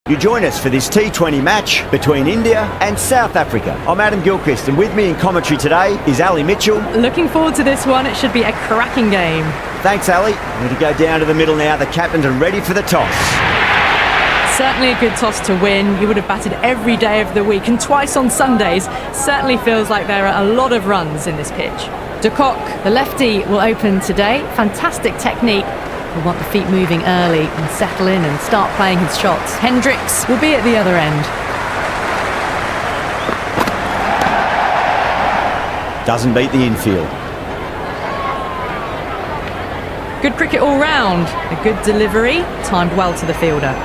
You join us for this T20 match between India and South Africa. I'm Adam Gilchrist, and with me in commentary today is Ali Mitchell. Looking forward to this one. It should be a cracking game. Thanks, Ali. We're going to go down to the middle now. The captains are ready for the toss. Certainly a good toss to win. You would have batted every day of the week and twice on Sundays. Certainly feels like there are a lot of runs in this pitch. De Kock, the lefty, will open today. Fantastic technique. He'll want the feet moving early and settle in and start playing his shots. Hendricks will be at the other end. Doesn't beat the infield. Good cricket all round. A good delivery, timed well to the fielder.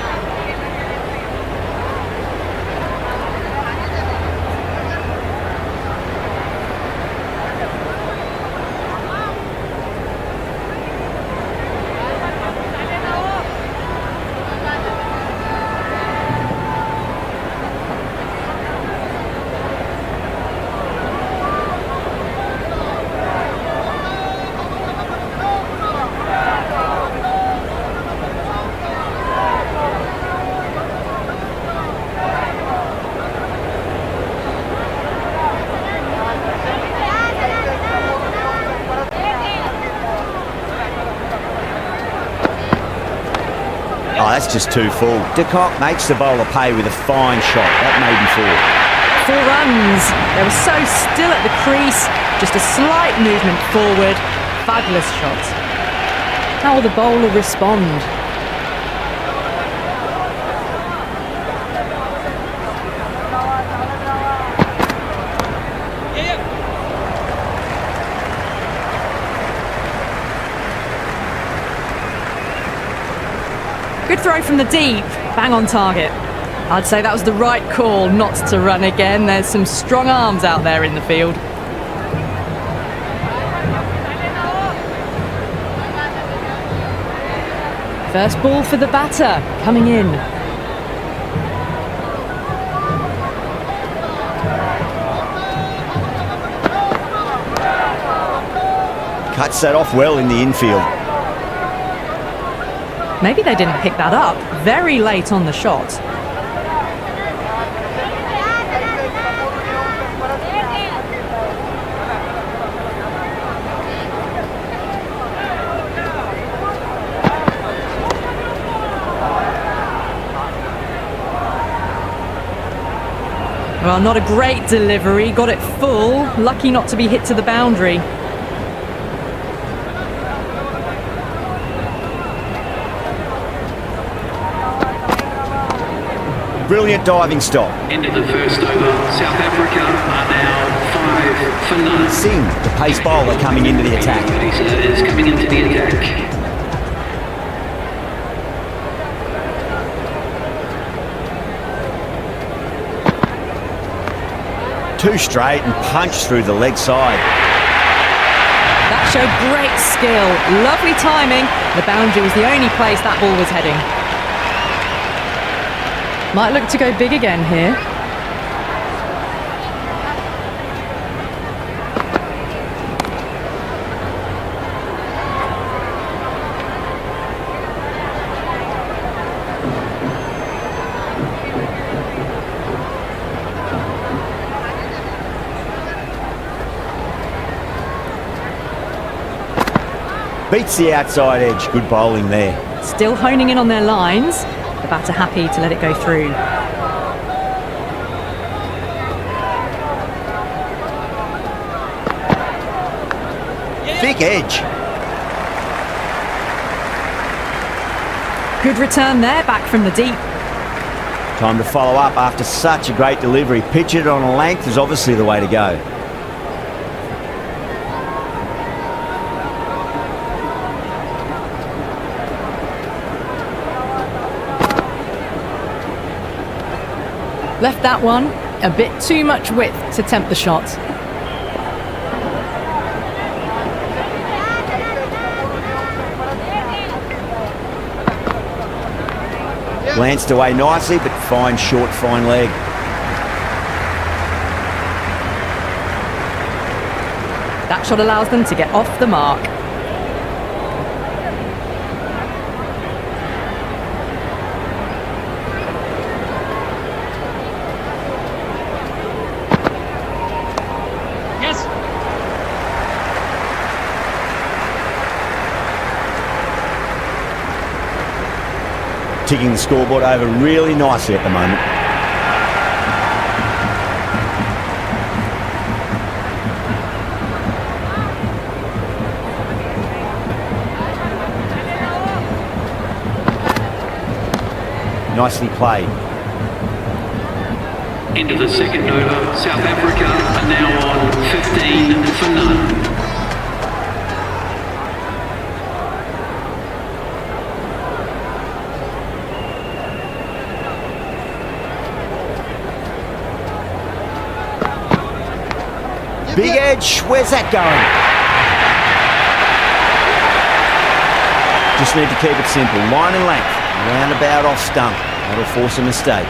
Oh, that's just too full. De Kock makes the bowler pay with a fine shot. That may be 4 runs. They were so still at the crease. Just a slight movement forward. Fabulous shot. How will the bowler respond? Good throw from the deep, bang on target. I'd say that was the right call not to run again. There's some strong arms out there in the field. First ball for the batter, coming in. Cuts that off well in the infield. Maybe they didn't pick that up. Very late on the shot. Well, not a great delivery. Got it full. Lucky not to be hit to the boundary. Brilliant diving stop. End of the first over. South Africa are now 5 for none. Singh, the pace bowler, coming into the attack. Is coming into the attack. Two straight and punched through the leg side. That showed great skill. Lovely timing. The boundary was the only place that ball was heading. Might look to go big again here. Beats the outside edge. Good bowling there. Still honing in on their lines. The batter happy to let it go through. Thick edge. Good return there, back from the deep. Time to follow up after such a great delivery. Pitch it on a length is obviously the way to go. Left that one a bit too much width to tempt the shot. Glanced away nicely, but fine short, fine leg. That shot allows them to get off the mark. ticking the scoreboard over really nicely at the moment. Nicely played. Into the second over, South Africa are now on 15 for none. Big edge, where's that going? Just need to keep it simple, line and length, roundabout off stump. That'll force a mistake.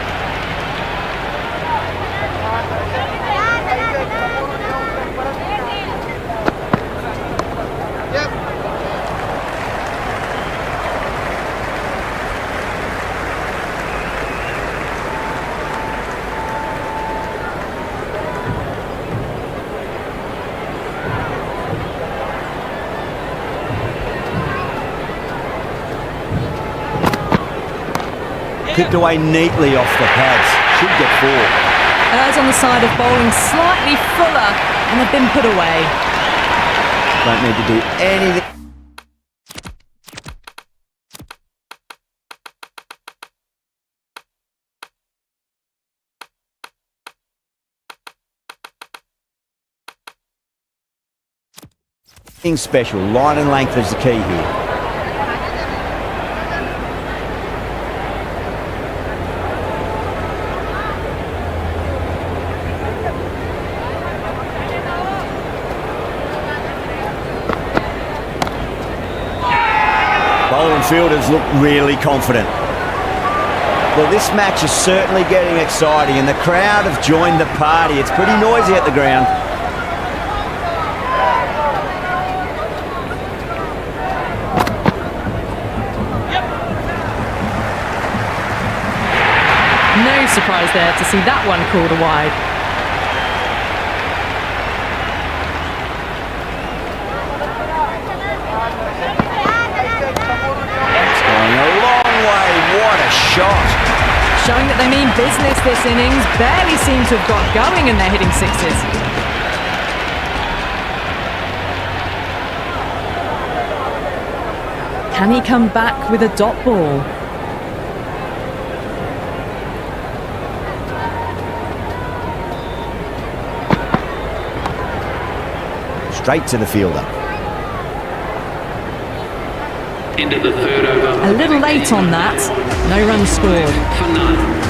Kicked away neatly off the pads. Should get 4. Errs on the side of bowling slightly fuller, and they've been put away. Don't need to do anything. Nothing special. Line and length is the key here. Bowling fielders look really confident. Well, this match is certainly getting exciting and the crowd have joined the party. It's pretty noisy at the ground. No surprise there to see that one called a wide. It's going a long way. What a shot. Showing that they mean business this innings. Barely seem to have got going and they're hitting sixes. Can he come back with a dot ball? Straight to the fielder. Into the third over. A little late on that. No runs scored. For none.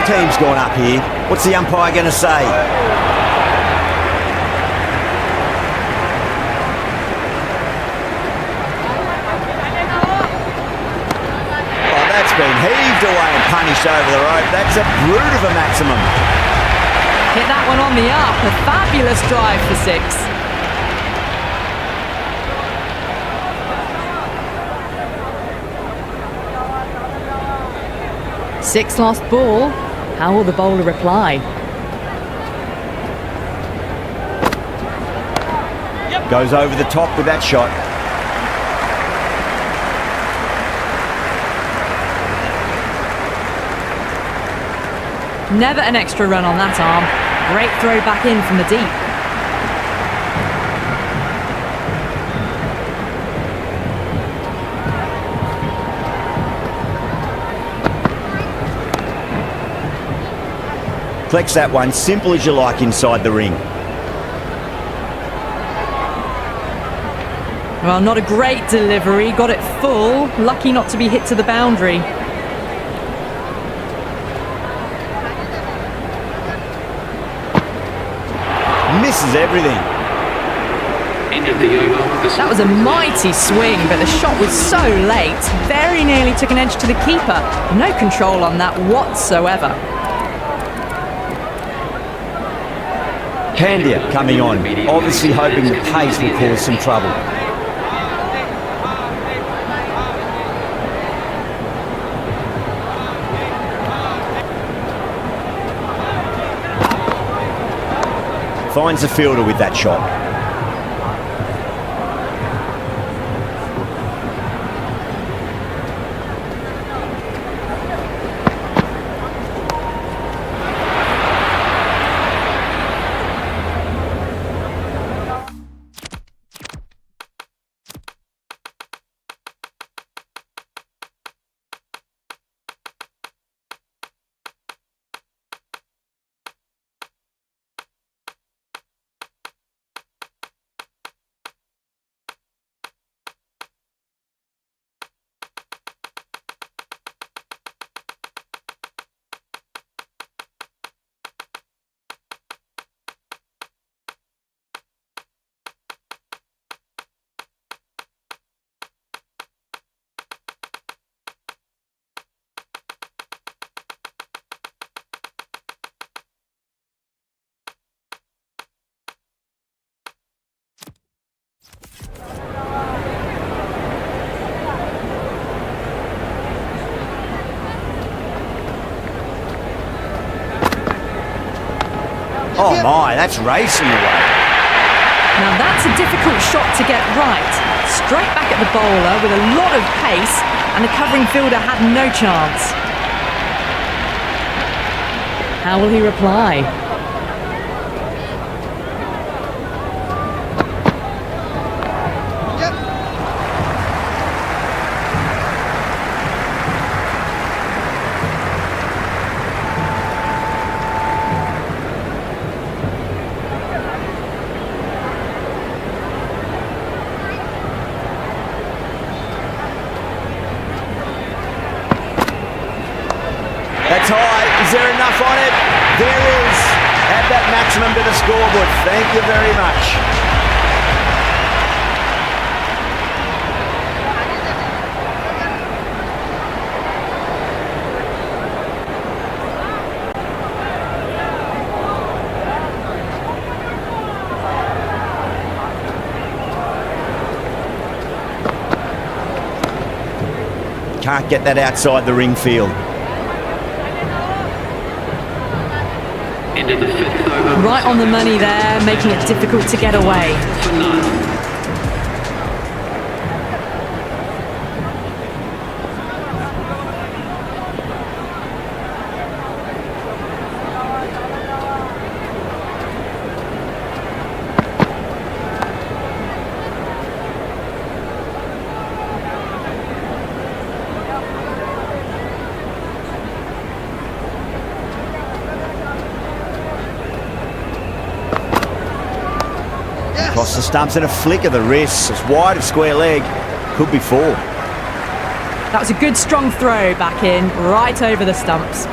Team's gone up here. What's the umpire going to say? been heaved away and punished over the rope. That's a brute of a maximum. Hit that one on the up. A fabulous drive for 6. Six lost ball. How will the bowler reply? Goes over the top with that shot. Never an extra run on that arm. Great throw back in from the deep. Flex that one, simple as you like inside the ring. Well, not a great delivery. Got it full. Lucky not to be hit to the boundary. Misses everything. End of the over. That was a mighty swing, but the shot was so late. Very nearly took an edge to the keeper. No control on that whatsoever. Pandya coming on, obviously hoping the pace will cause some trouble. Finds the fielder with that shot. Oh my, that's racing away. Now that's a difficult shot to get right. Straight back at the bowler with a lot of pace, and the covering fielder had no chance. How will he reply? That's high. Is there enough on it? There is. Add that maximum to the scoreboard. Thank you very much. Can't get that outside the ring field. Into the fifth over. Right on the money there, making it difficult to get away. For none. Across the stumps and a flick of the wrist. It's wide of square leg. Could be 4. That was a good strong throw back in, right over the stumps.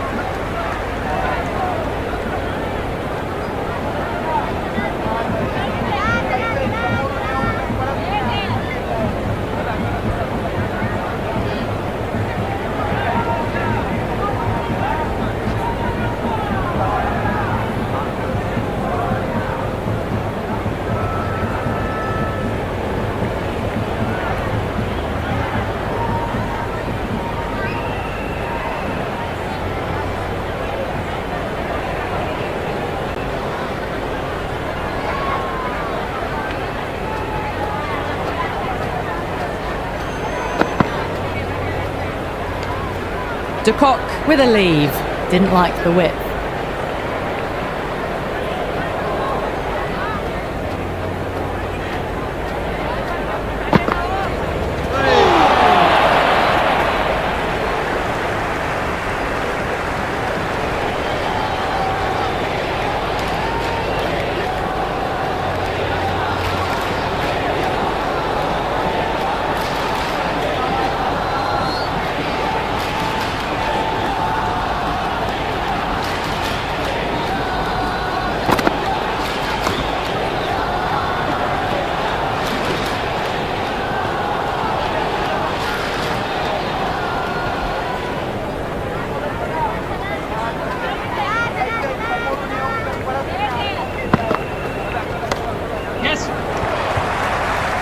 De Kock with a leave. Didn't like the width.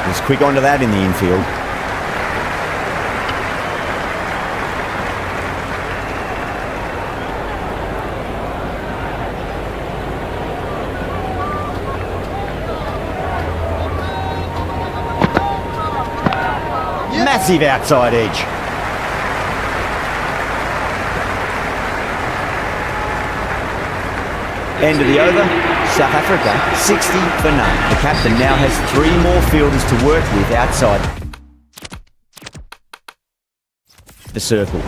He's quick onto that in the infield. Massive outside edge. End of the over. South Africa 60 for none. The captain now has 3 more fielders to work with outside the circle.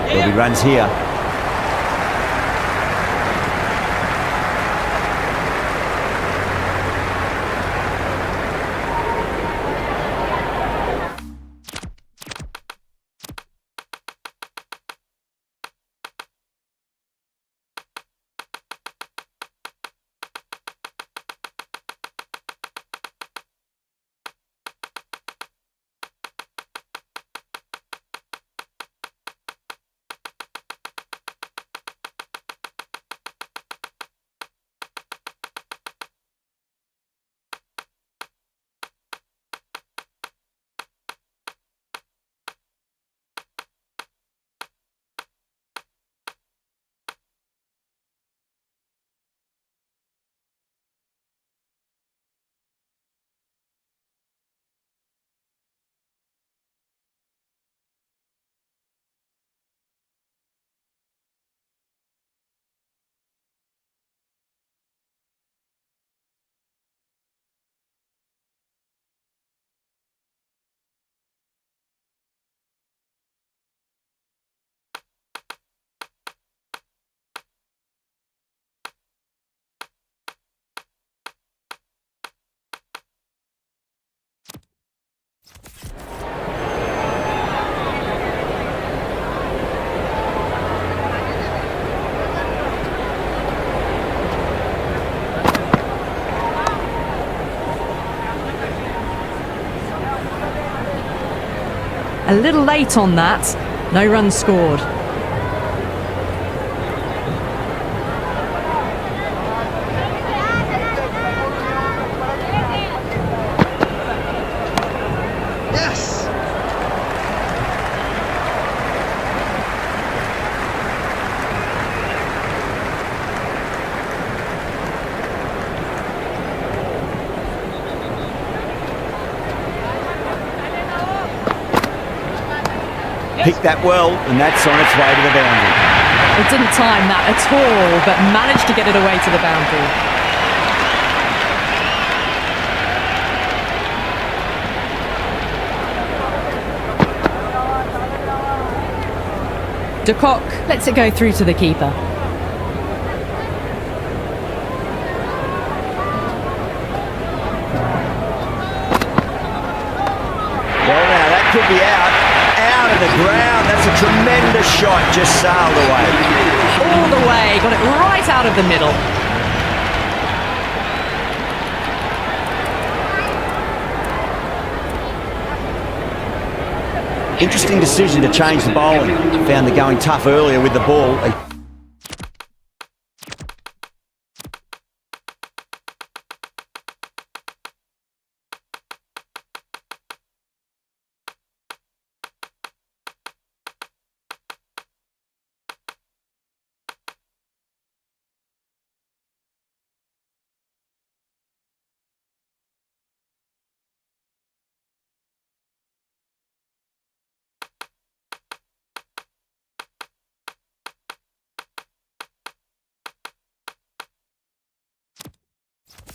There'll be runs here. A little late on that. No runs scored. Picked that well, and that's on its way to the boundary. It didn't time that at all, but managed to get it away to the boundary. De Kock lets it go through to the keeper. Well, now that could be out of the ground. That's a tremendous shot, just sailed away. All the way, got it right out of the middle. Interesting decision to change the bowling. Found the going tough earlier with the ball.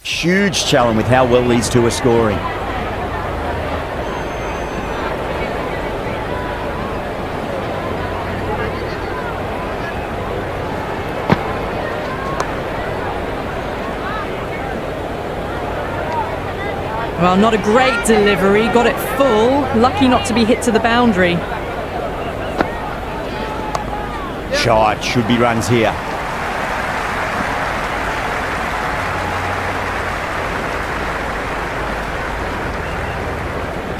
Huge challenge with how well these two are scoring. Well, not a great delivery, got it full, lucky not to be hit to the boundary. Shot, should be runs here.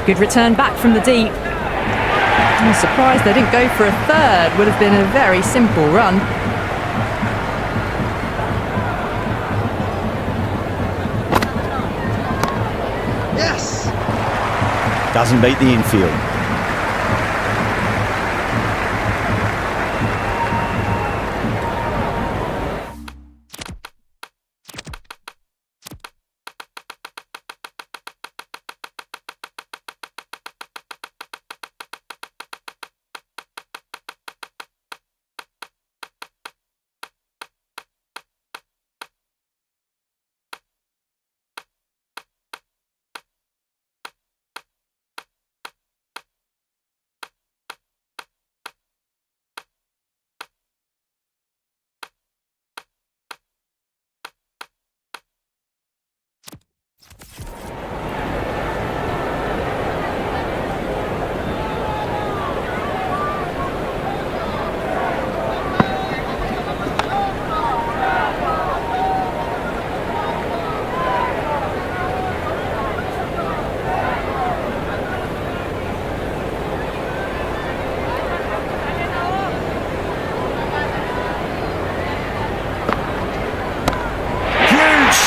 Good return back from the deep. I'm surprised they didn't go for a third, would have been a very simple run. Yes! Doesn't beat the infield.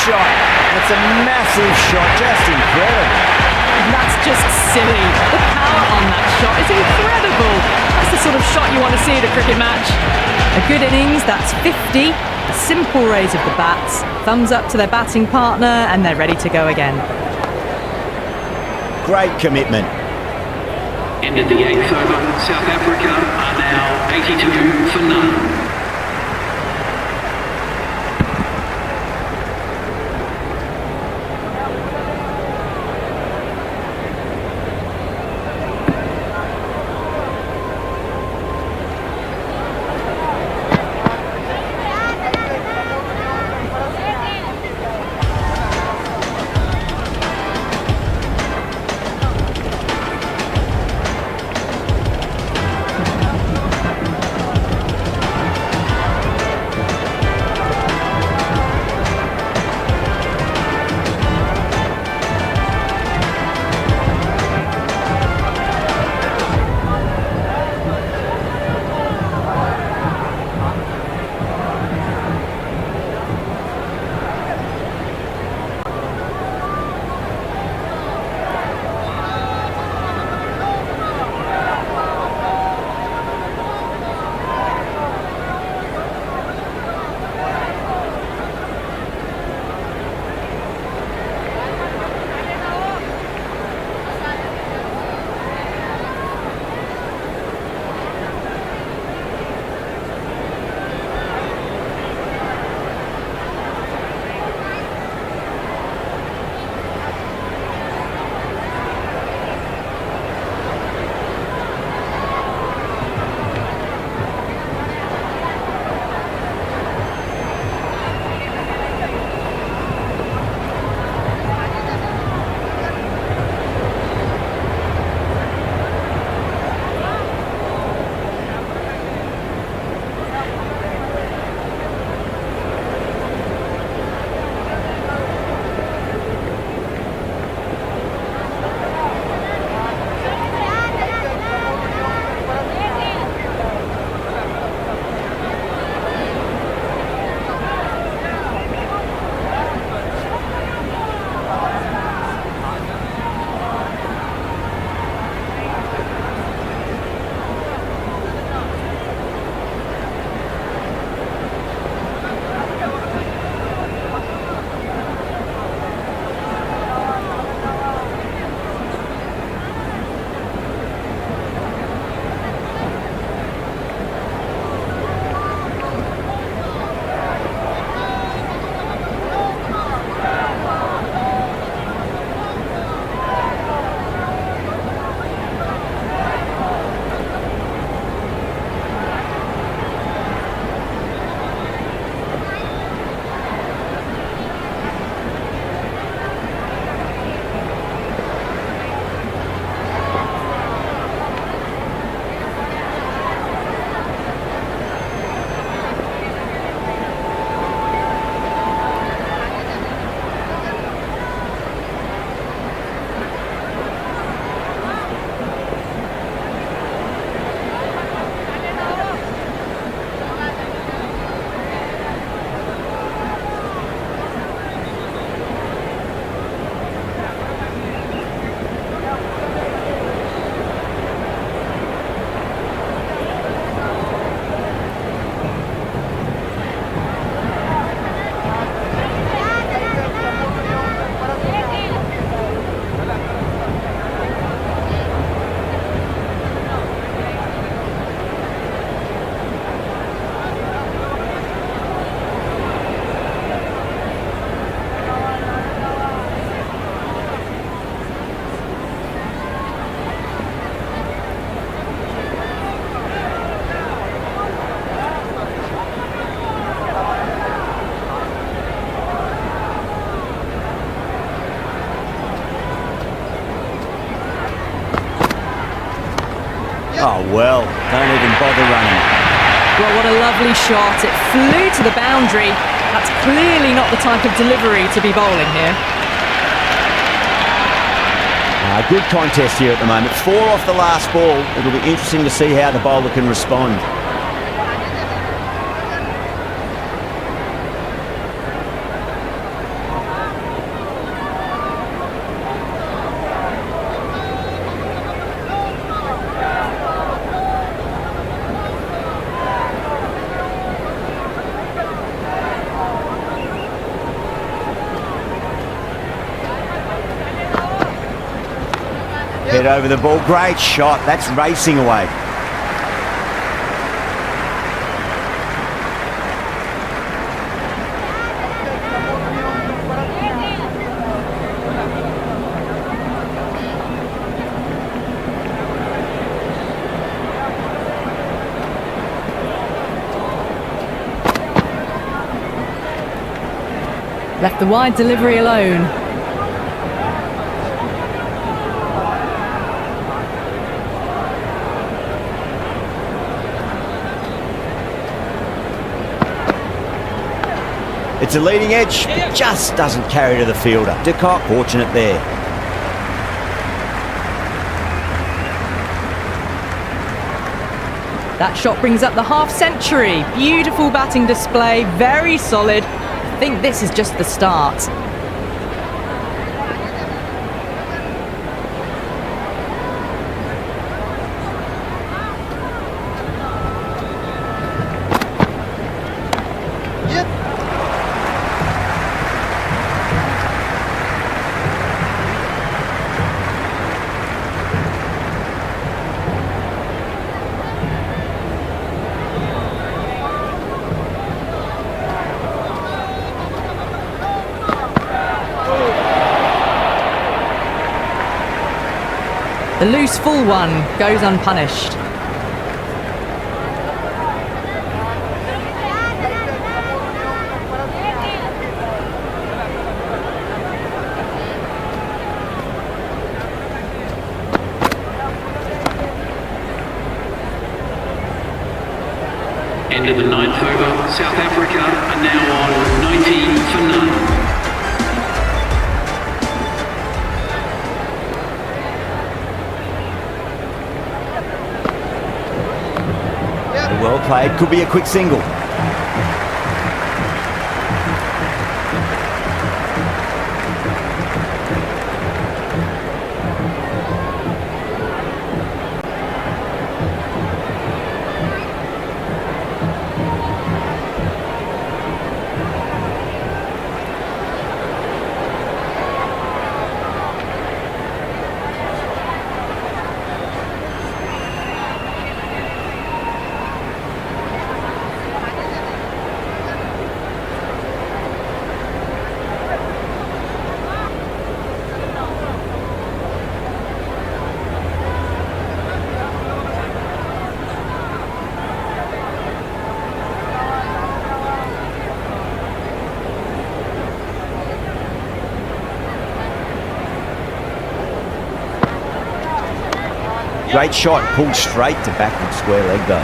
Shot. That's a massive shot, just incredible. That's just silly. The power on that shot is incredible. That's the sort of shot you want to see at a cricket match. A good innings, that's 50. A simple raise of the bats. Thumbs up to their batting partner and they're ready to go again. Great commitment. Ended the 8th over. South Africa are now 82 for none. Oh, well, don't even bother running. Well, what a lovely shot. It flew to the boundary. That's clearly not the type of delivery to be bowling here. Good contest here at the moment. 4 off the last ball. It'll be interesting to see how the bowler can respond. Head over the ball. Great shot. That's racing away. Left the wide delivery alone. It's a leading edge, but just doesn't carry to the fielder. De Kock, fortunate there. That shot brings up the half century. Beautiful batting display, very solid. I think this is just the start. The loose full one goes unpunished. End of the 9th over. South Africa are now on 19 for none. Well played. Could be a quick single. Great shot, pulled straight to backward square leg though.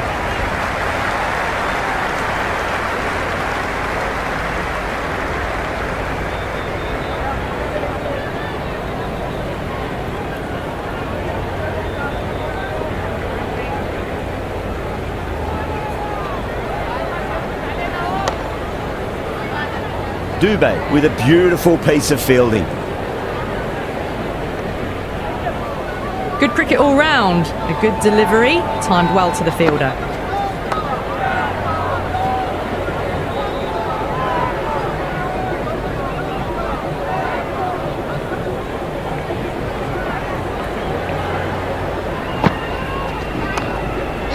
Dubé with a beautiful piece of fielding. Good cricket all round. A good delivery, timed well to the fielder.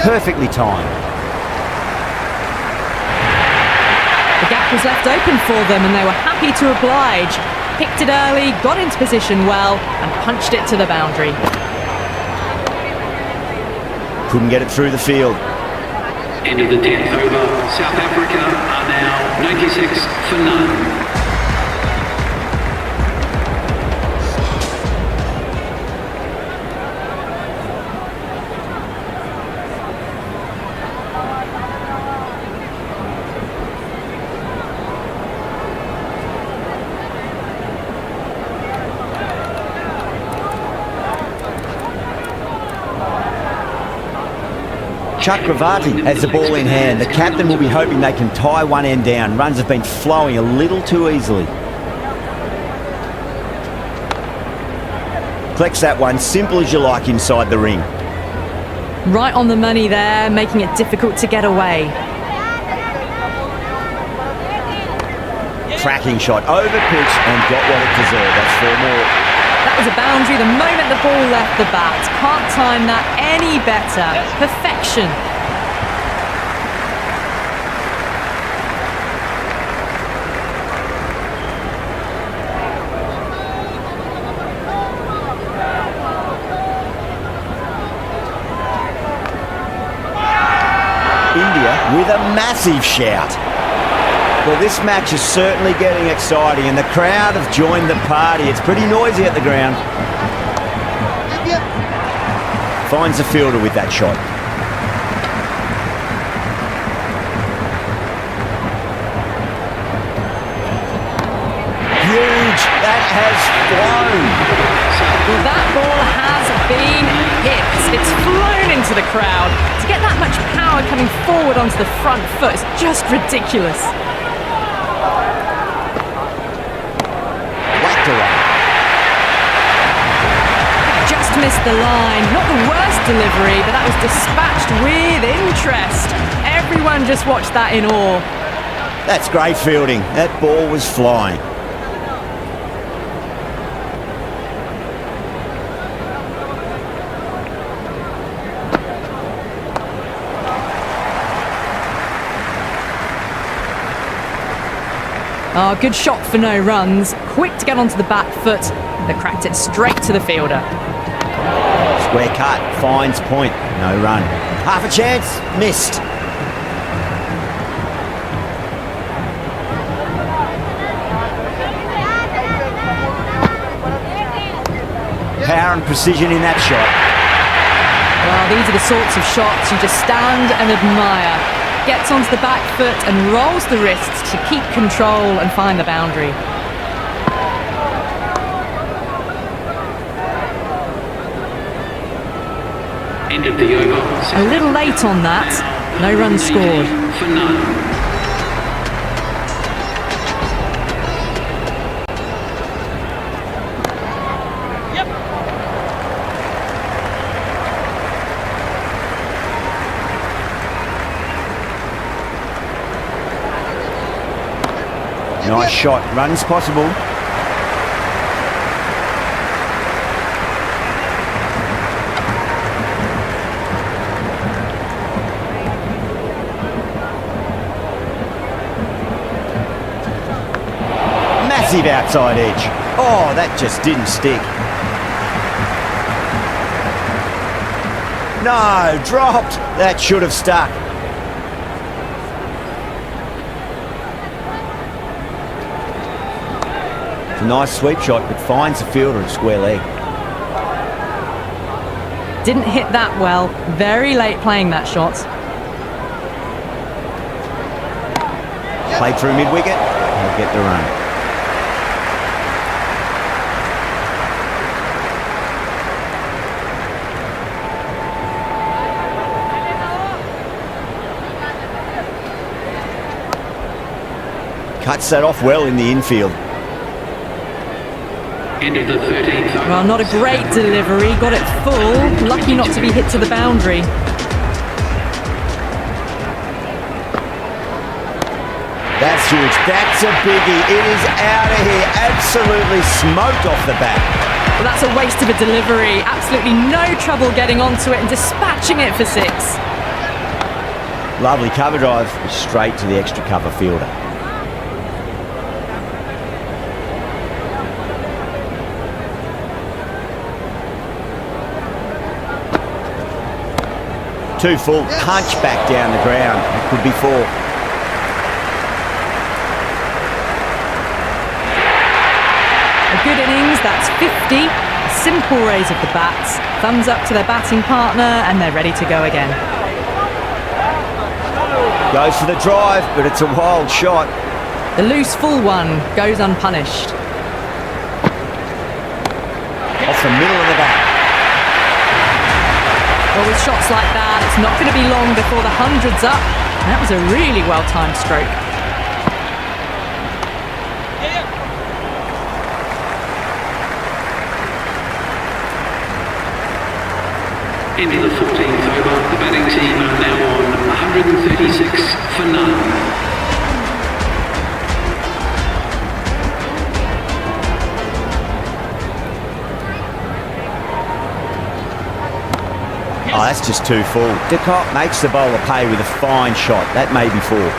Perfectly timed. The gap was left open for them and they were happy to oblige. Picked it early, got into position well and punched it to the boundary. Couldn't get it through the field. End of the 10th over. South Africa are now 96 for none. Chakravarti has the ball in hand. The captain will be hoping they can tie one end down. Runs have been flowing a little too easily. Collects that one, simple as you like inside the ring. Right on the money there, making it difficult to get away. Cracking shot, over pitch and got what it deserved. That's 4 more. That was a boundary the moment the ball left the bat. Can't time that any better. Perfection. India with a massive shout. Well, this match is certainly getting exciting and the crowd have joined the party. It's pretty noisy at the ground. Finds the fielder with that shot. Huge. That has flown. Well, that ball has been hit. It's flown into the crowd. To get that much power coming forward onto the front foot is just ridiculous. Just missed the line. Not the worst delivery, but that was dispatched with interest. Everyone just watched that in awe. That's great fielding. That ball was flying. Oh, good shot for no runs. Quick to get onto the back foot. They cracked it straight to the fielder. Square cut, finds point, no run. Half a chance, missed. Power and precision in that shot. Well, these are the sorts of shots you just stand and admire. Gets onto the back foot and rolls the wrists to keep control and find the boundary. End of the over. A little late on that. No runs scored. For none. Nice shot, runs possible. Massive outside edge. Oh, that just didn't stick. No, dropped. That should have stuck. It's a nice sweep shot, but finds the fielder at square leg. Didn't hit that well. Very late playing that shot. Played through mid-wicket. He'll get the run. Cuts that off well in the infield. End of the 13th. Well, not a great delivery. Got it full. Lucky not to be hit to the boundary. That's huge. That's a biggie. It is out of here. Absolutely smoked off the bat. Well, that's a waste of a delivery. Absolutely no trouble getting onto it and dispatching it for 6. Lovely cover drive straight to the extra cover fielder. Too full, punch back down the ground. It could be 4. A good innings, that's 50. A simple raise of the bats. Thumbs up to their batting partner and they're ready to go again. Goes for the drive, but it's a wild shot. The loose full one goes unpunished. Off the middle of the bat. Well, with shots like that, it's not going to be long before the 100's up. That was a really well-timed stroke. Into the 14th over, the batting team are now on 136 for none. Oh, that's just too full. De Kock makes the bowler pay with a fine shot. That may be four.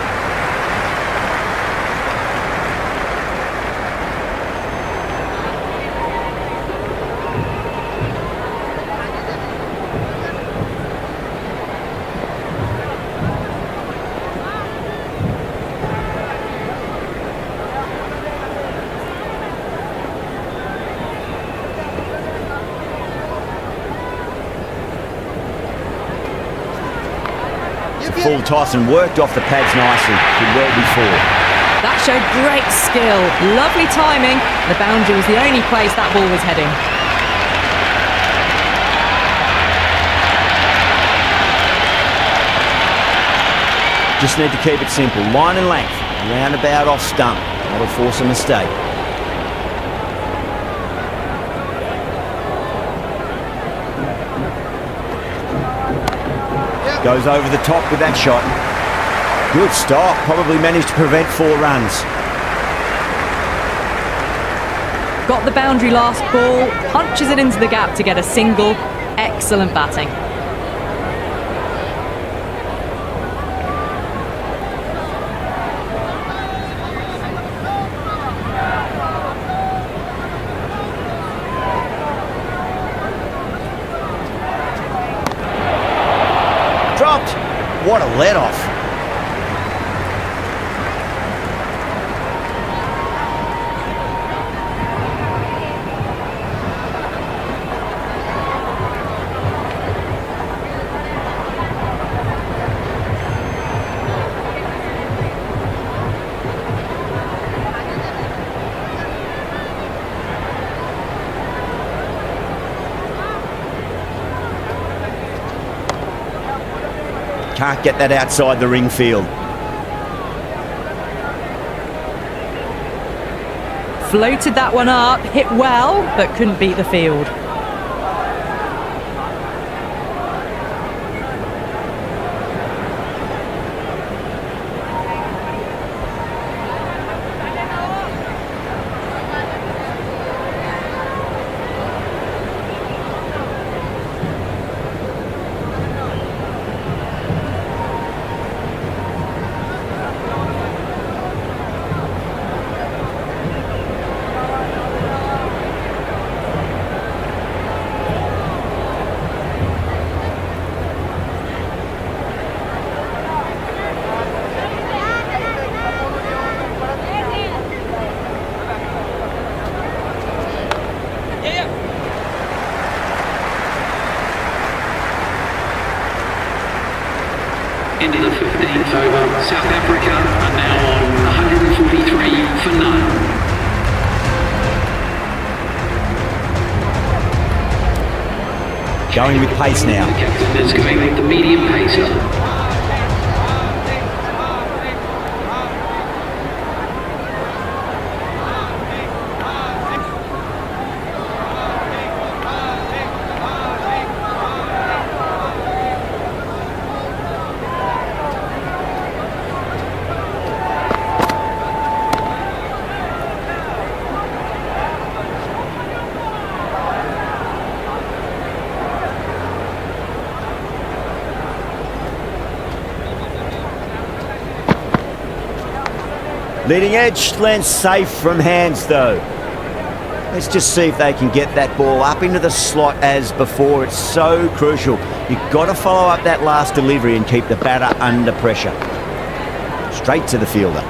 Full toss and worked off the pads nicely. Did well before. That showed great skill. Lovely timing. The boundary was the only place that ball was heading. Just need to keep it simple. Line and length. Roundabout off stump. That'll force a mistake. Goes over the top with that shot. Good stop. Probably managed to prevent 4 runs. Got the boundary last ball, punches it into the gap to get a single. Excellent batting. Dropped. What a let-off. Can't get that outside the ring field. Floated that one up, hit well, but couldn't beat the field. Into the 15th over, South Africa are now on 143 for none. Going with pace now. The captain is going with the medium pacer. Leading edge lands safe from hands though. Let's just see if they can get that ball up into the slot as before. It's so crucial. You've got to follow up that last delivery and keep the batter under pressure. Straight to the fielder.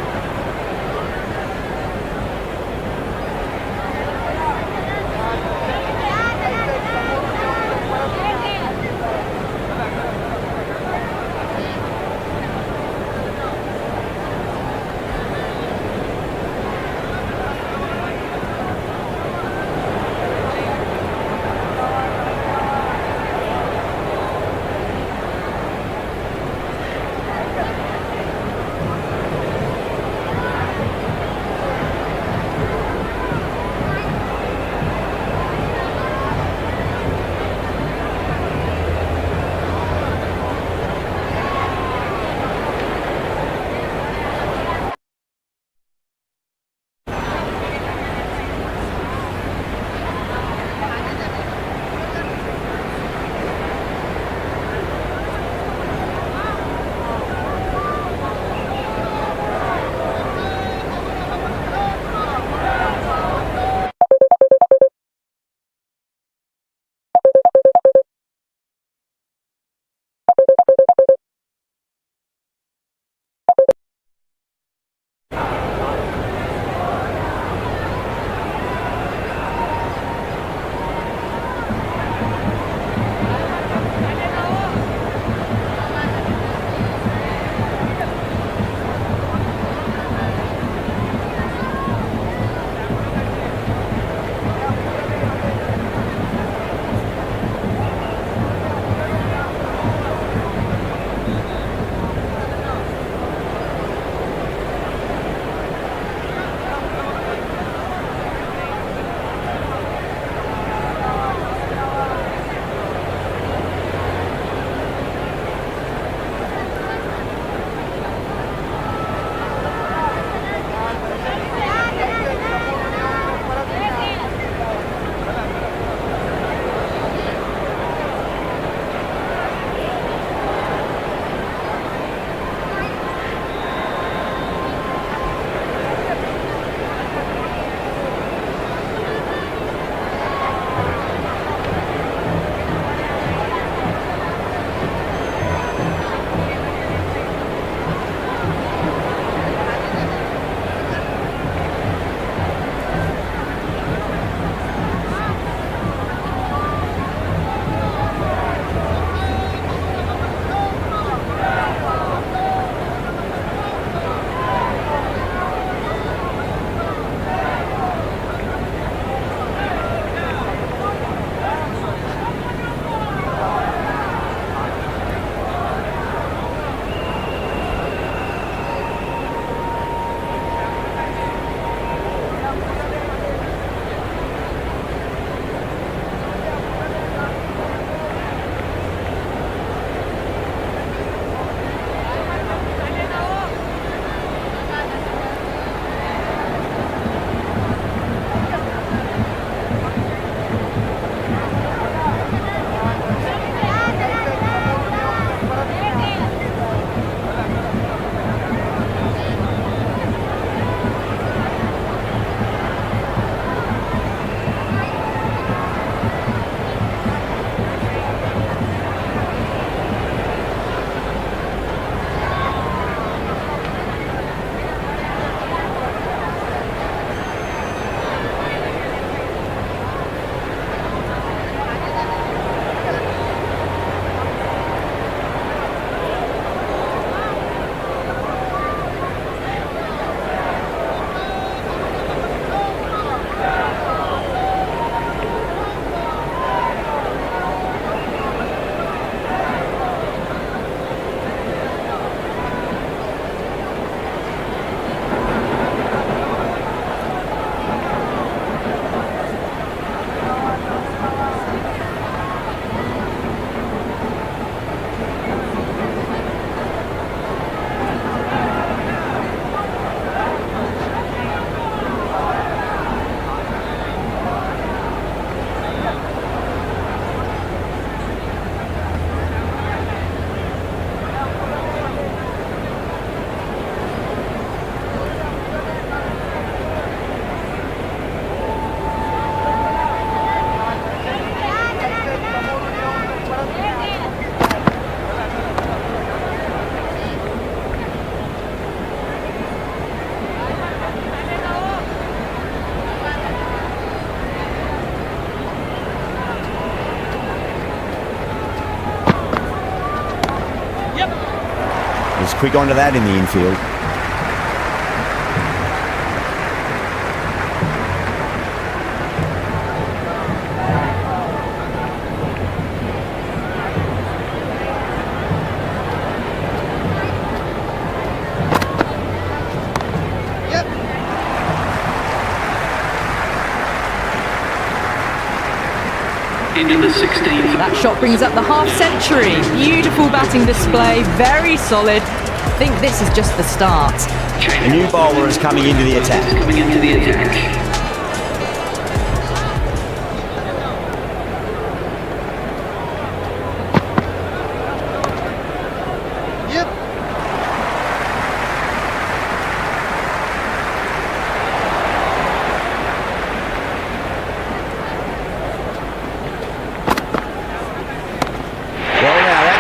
quick onto that in the infield. Into the 16th. That shot brings up the half century. Beautiful batting display, very solid. I think this is just the start. A new bowler is coming into the attack. Coming into the attack.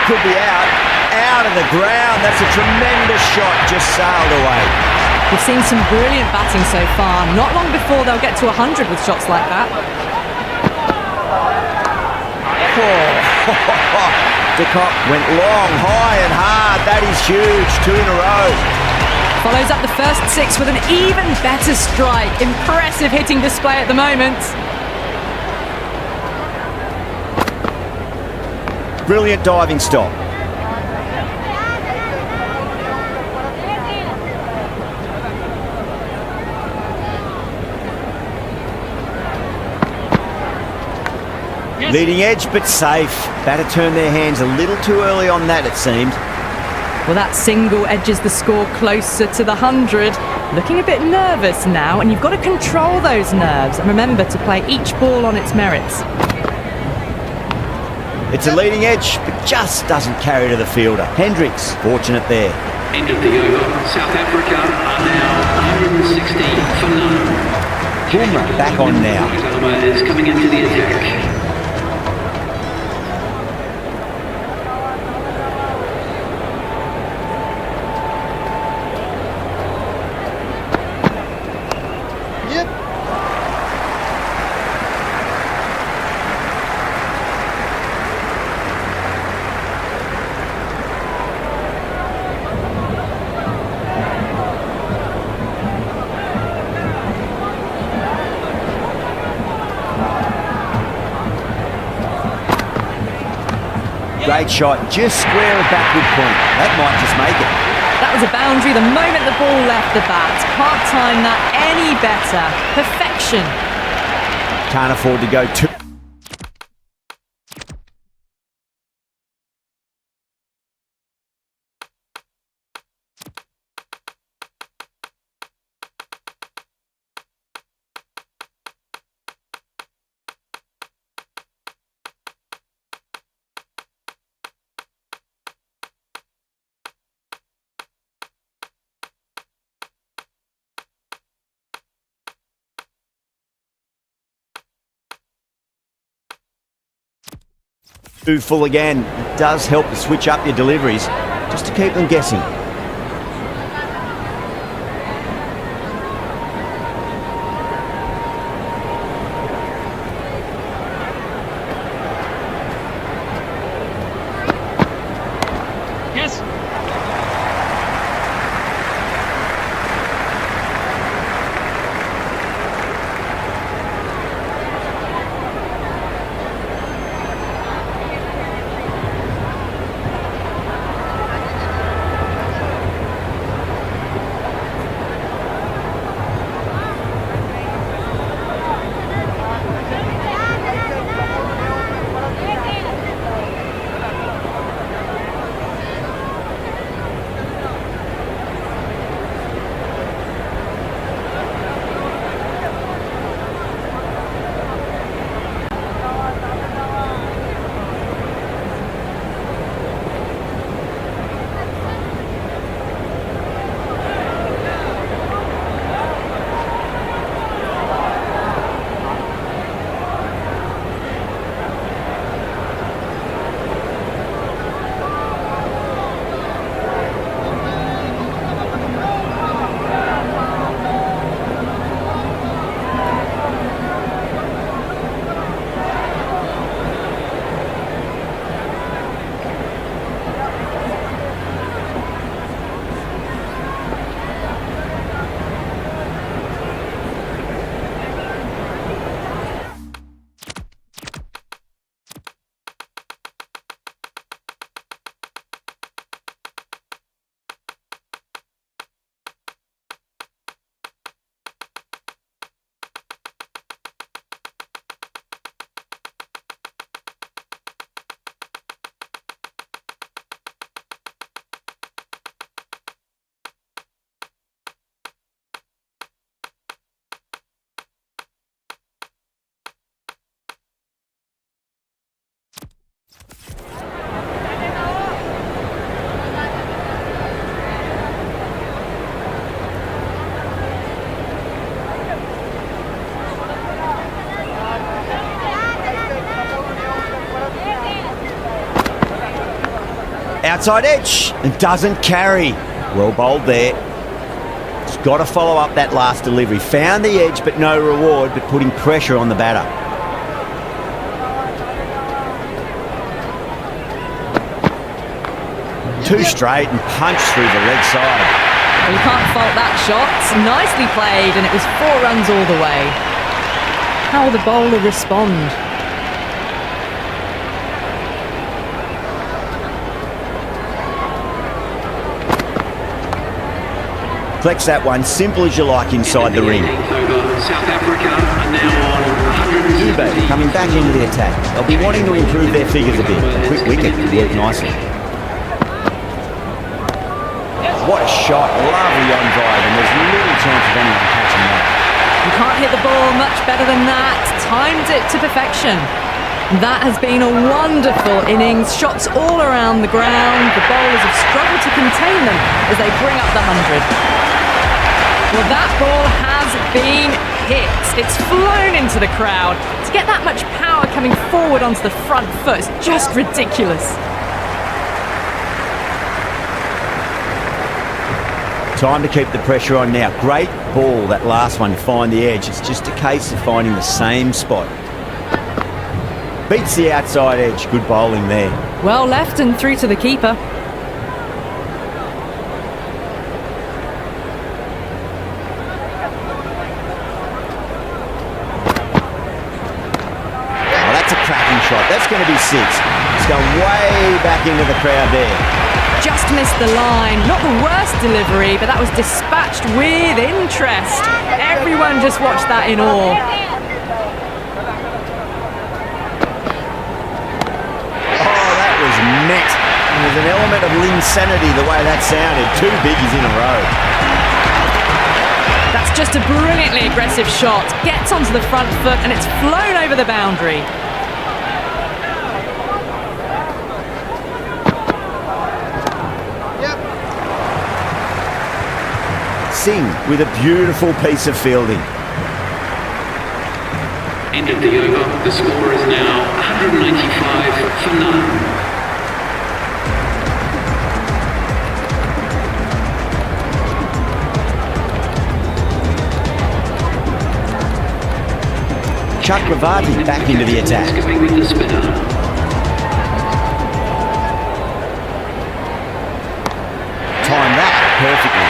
Could be out of the ground. That's a tremendous shot, just sailed away. We've seen some brilliant batting so far. Not long before they'll get to 100 with shots like that. De Kock went long, high and hard. That is huge. 2 in a row. Follows up the first 6 with an even better strike. Impressive hitting display at the moment. Brilliant diving stop. Yes. Leading edge, but safe. Batter turned their hands a little too early on that, it seemed. Well, that single edges the score closer to the 100. Looking a bit nervous now, and you've got to control those nerves and remember to play each ball on its merits. It's a leading edge, but just doesn't carry to the fielder. Hendricks, fortunate there. End of the over. South Africa are now 160 for none. Boomer back on now. White is coming into the attack. Great shot, just square of backward point. That might just make it. That was a boundary the moment the ball left the bat. Can't time that any better. Perfection. Can't afford to go too... Too full again. It does help to switch up your deliveries, just to keep them guessing. Yes. outside edge and doesn't carry. Well bowled there. He's got to follow up that last delivery. Found the edge but no reward, but putting pressure on the batter. Two straight and punched through the leg side. Well, you can't fault that shot. Nicely played, and it was 4 runs all the way. How will the bowler respond? Flex that one, simple as you like inside the ring. South Africa are now on 170. Ube coming back into the attack. They'll be wanting to improve their figures a bit. Quick wicket worked nicely. What a shot, lovely on drive, and there's little chance of anyone catching that. You can't hit the ball much better than that. Timed it to perfection. That has been a wonderful innings. Shots all around the ground. The bowlers have struggled to contain them as they bring up the 100. Well, that ball has been hit. It's flown into the crowd. To get that much power coming forward onto the front foot is just ridiculous. Time to keep the pressure on now. Great ball, that last one, to find the edge. It's just a case of finding the same spot. Beats the outside edge. Good bowling there. Well left and through to the keeper. Oh, that's a cracking shot. That's going to be 6. It's gone way back into the crowd there. Just missed the line. Not the worst delivery, but that was dispatched with interest. Everyone just watched that in awe. Oh, that was met. And there's an element of insanity the way that sounded. 2 biggies in a row. That's just a brilliantly aggressive shot. Gets onto the front foot and it's flown over the boundary. Singh with a beautiful piece of fielding. End of the over. The score is now 195 for none. Chakravarti back into the attack. Skipping with the spinner. Time that perfectly.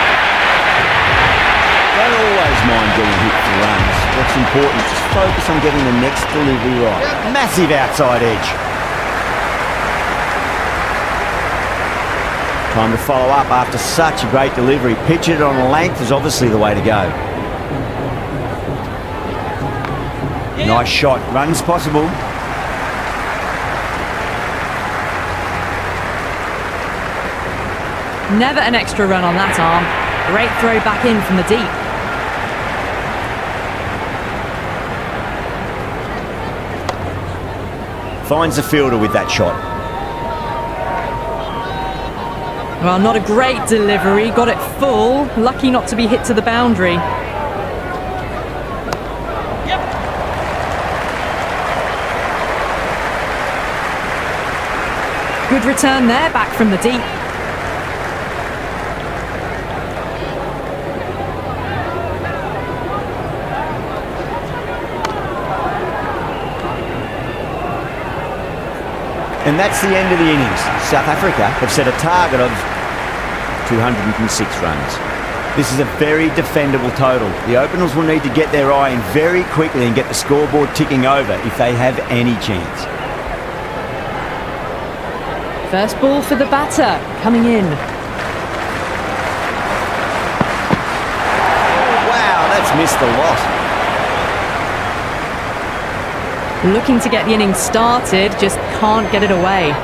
Don't always mind getting hit for runs. What's important is just focus on getting the next delivery right. Massive outside edge. Time to follow up after such a great delivery. Pitch it on length is obviously the way to go. Nice shot. Runs possible. Never an extra run on that arm. Great throw back in from the deep. Finds the fielder with that shot. Well, not a great delivery. Got it full. Lucky not to be hit to the boundary. Good return there, back from the deep. And that's the end of the innings. South Africa have set a target of 206 runs. This is a very defendable total. The openers will need to get their eye in very quickly and get the scoreboard ticking over if they have any chance. First ball for the batter, coming in. Wow, that's missed the lot. Looking to get the innings started, just can't get it away.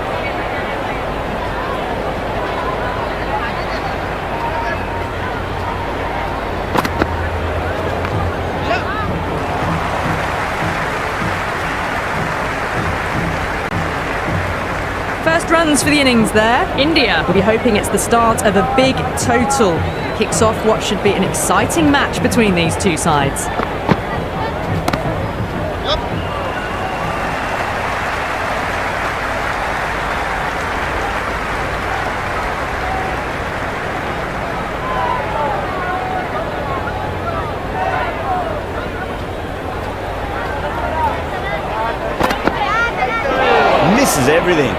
First runs for the innings there. India will be hoping it's the start of a big total. Kicks off what should be an exciting match between these two sides. chances everything.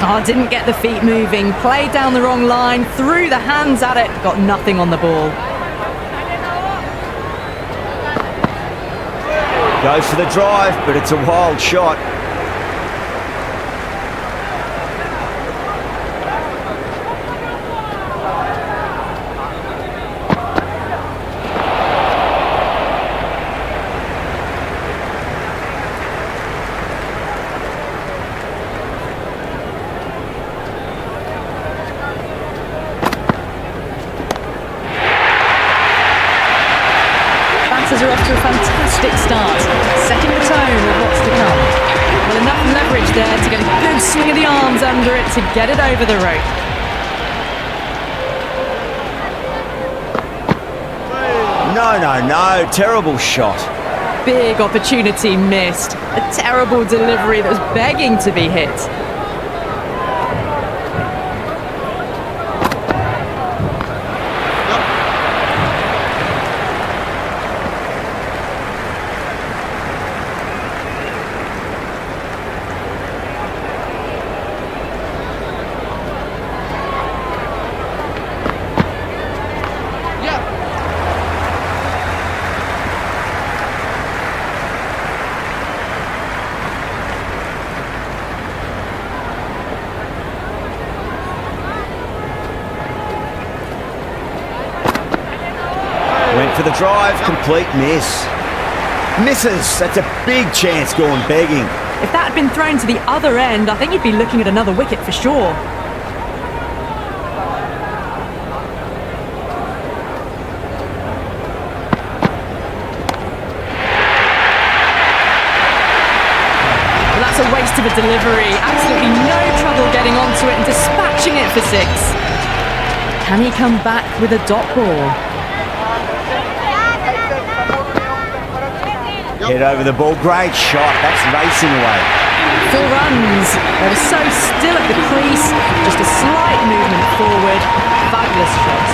Oh, didn't get the feet moving, played down the wrong line, threw the hands at it, got nothing on the ball. Goes for the drive, but it's a wild shot. Are off to a fantastic start, setting the tone of what's to come. Well, enough leverage there to get a good swing of the arms under it to get it over the rope. No, terrible shot. Big opportunity missed. A terrible delivery that was begging to be hit. Went for the drive, complete miss. Misses, that's a big chance going begging. If that had been thrown to the other end, I think you'd be looking at another wicket for sure. Well, that's a waste of a delivery. Absolutely no trouble getting onto it and dispatching it for six. Can he come back with a dot ball? Head over the ball, great shot, that's racing away. 4 runs. They were so still at the crease, just a slight movement forward. Fabulous shot.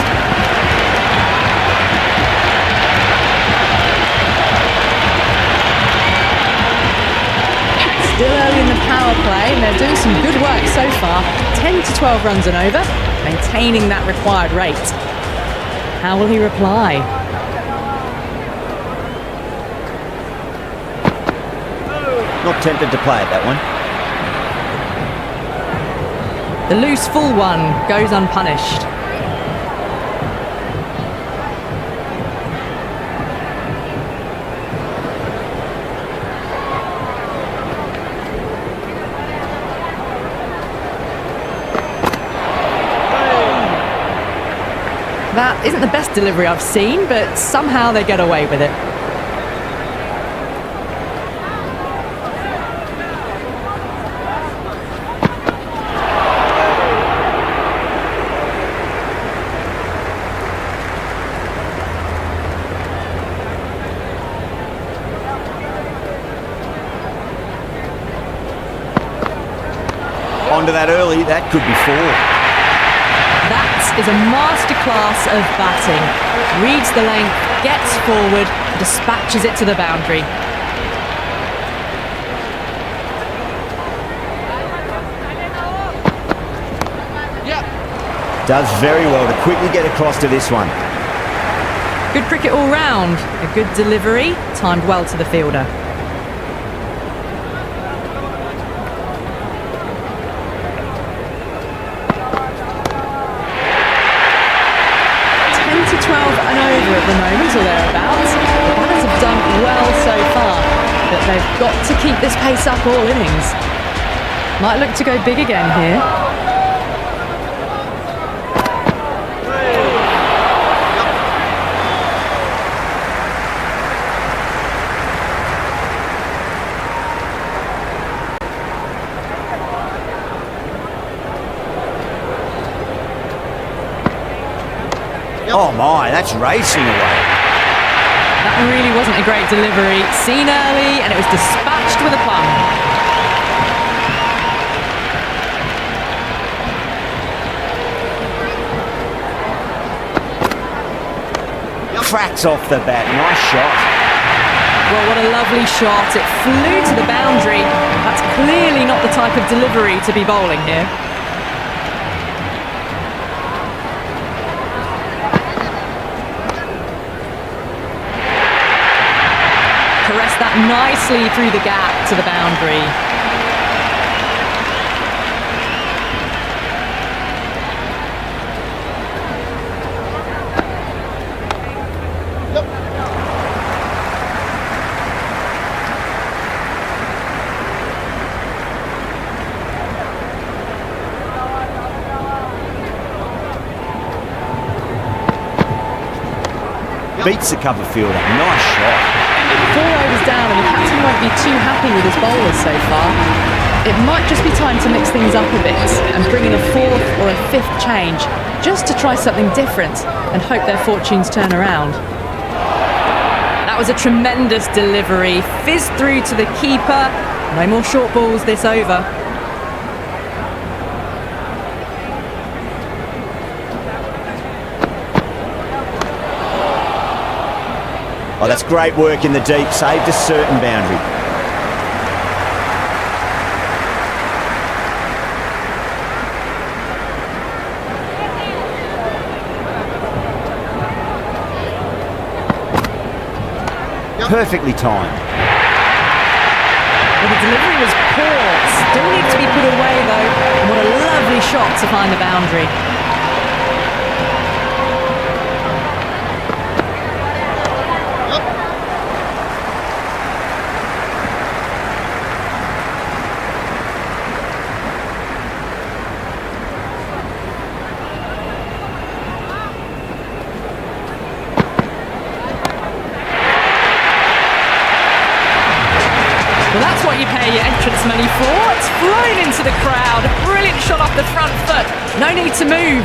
Still early in the power play, and they're doing some good work so far. 10 to 12 runs and over, maintaining that required rate. How will he reply? Not tempted to play at that one. The loose full one goes unpunished. That isn't the best delivery I've seen, but somehow they get away with it. Onto that early, that could be 4. That is a masterclass of batting. Reads the length, gets forward, dispatches it to the boundary. Does very well to quickly get across to this one. Good cricket all round. A good delivery, timed well to the fielder. And over at the moment, or thereabouts. The batters have done well so far, but they've got to keep this pace up all innings. Might look to go big again here. Oh my, that's racing away. That really wasn't a great delivery. Seen early, and it was dispatched with a plum. Cracks off the bat, nice shot. Well, what a lovely shot. It flew to the boundary. That's clearly not the type of delivery to be bowling here. Caressed that nicely through the gap to the boundary. Beats the cover fielder. Nice shot. 4 overs down and the captain won't be too happy with his bowlers so far. It might just be time to mix things up a bit and bring in a 4th or a 5th change just to try something different and hope their fortunes turn around. That was a tremendous delivery. Fizzed through to the keeper. No more short balls this over. Oh, that's great work in the deep. Saved a certain boundary. Perfectly timed. Well, the delivery was poor. Still needs to be put away though. And what a lovely shot to find the boundary. Well, that's what you pay your entrance money for. It's flown into the crowd. A brilliant shot off the front foot. No need to move.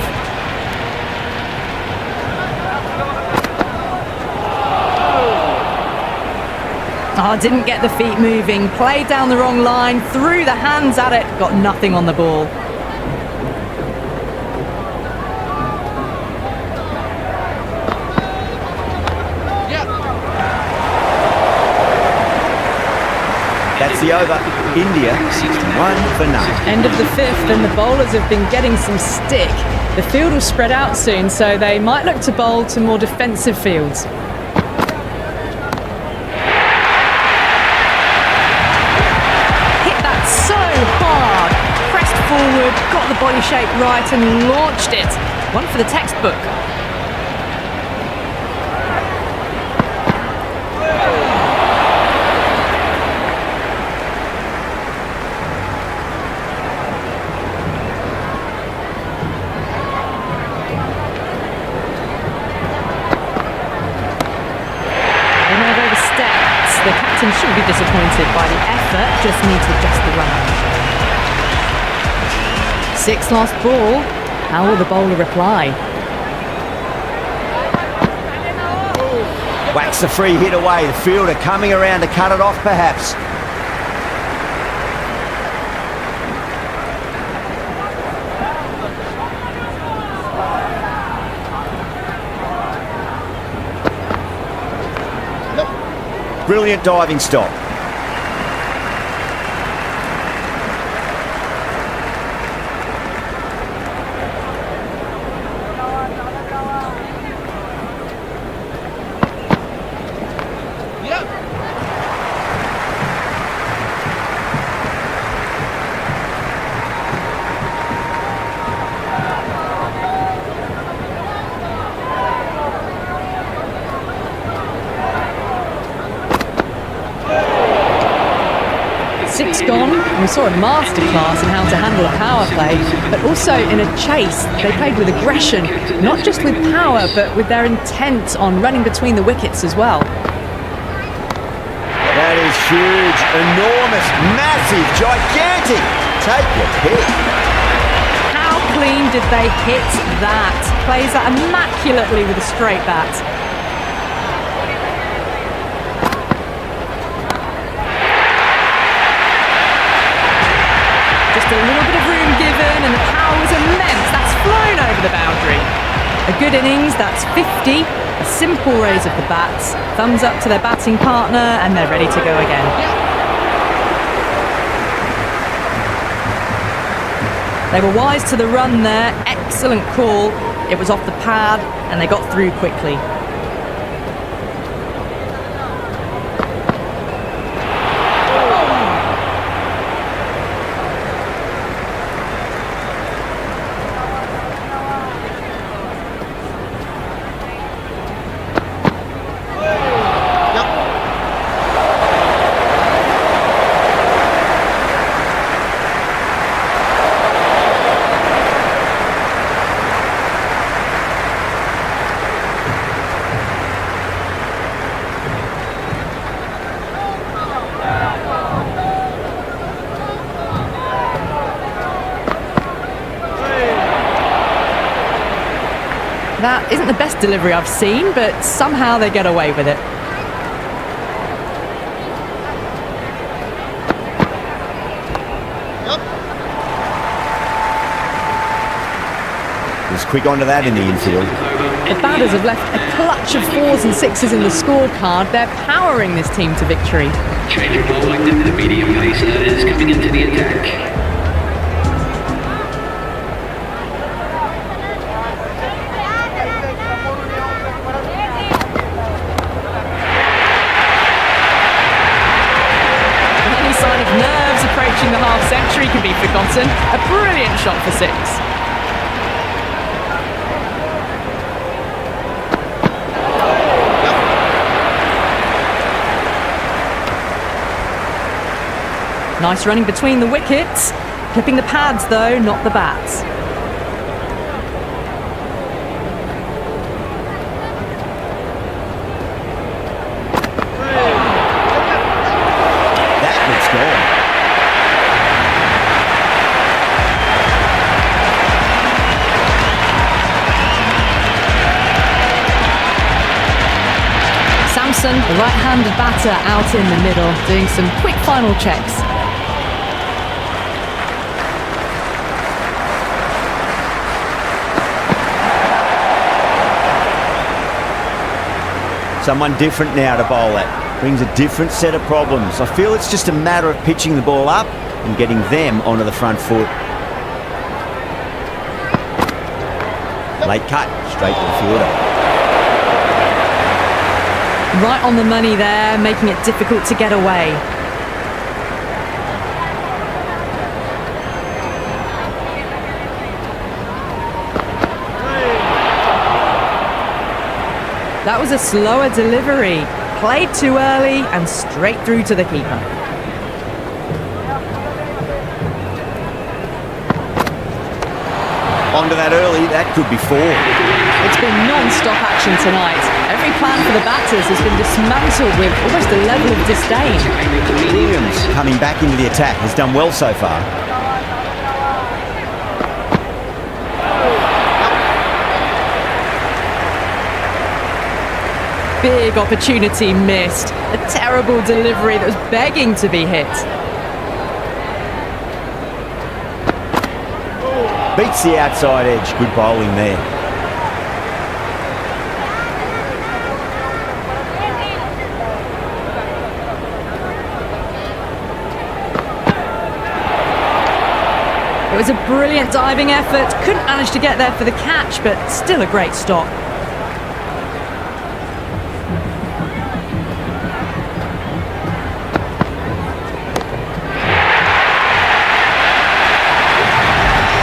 Oh, didn't get the feet moving. Played down the wrong line. Threw the hands at it. Got nothing on the ball. That's the over. India 61 for none. End of the 5th and the bowlers have been getting some stick. The field will spread out soon, so they might look to bowl to more defensive fields. Hit that so hard. Pressed forward, got the body shape right and launched it. One for the textbook. The captain shouldn't be disappointed by the effort, just need to adjust the run-up. 6th last ball, how will the bowler reply? Whacks the free hit away. The fielder coming around to cut it off perhaps. Brilliant diving stop. Six gone, and we saw a masterclass in how to handle a power play, but also in a chase. They played with aggression, not just with power, but with their intent on running between the wickets as well. That is huge, enormous, massive, gigantic. Take your pick. How clean did they hit that? Plays that immaculately with a straight bat. Just a little bit of room given and the power was immense. That's flown over the boundary. A good innings, that's 50, a simple raise of the bats, thumbs up to their batting partner, and they're ready to go again. They were wise to the run there, excellent call. It was off the pad, and they got through quickly. That isn't the best delivery I've seen, but somehow they get away with it. He's quick onto that in the infield. The batters have left a clutch of 4s and 6s in the scorecard. They're powering this team to victory. Change of bowling, the medium pacer is coming into the attack. Nerves approaching the half-century can be forgotten. A brilliant shot for 6. Nice running between the wickets. Clipping the pads though, not the bats. The right-handed batter out in the middle, doing some quick final checks. Someone different now to bowl at. Brings a different set of problems. I feel it's just a matter of pitching the ball up and getting them onto the front foot. Late cut, straight to the fielder. Right on the money there, making it difficult to get away. That was a slower delivery. Played too early and straight through to the keeper. Onto that early, that could be 4. It's been non-stop action tonight. Every plan for the batters has been dismantled with almost a level of disdain. Williams coming back into the attack has done well so far. Big opportunity missed. A terrible delivery that was begging to be hit. Beats the outside edge. Good bowling there. It was a brilliant diving effort. Couldn't manage to get there for the catch, but still a great stop.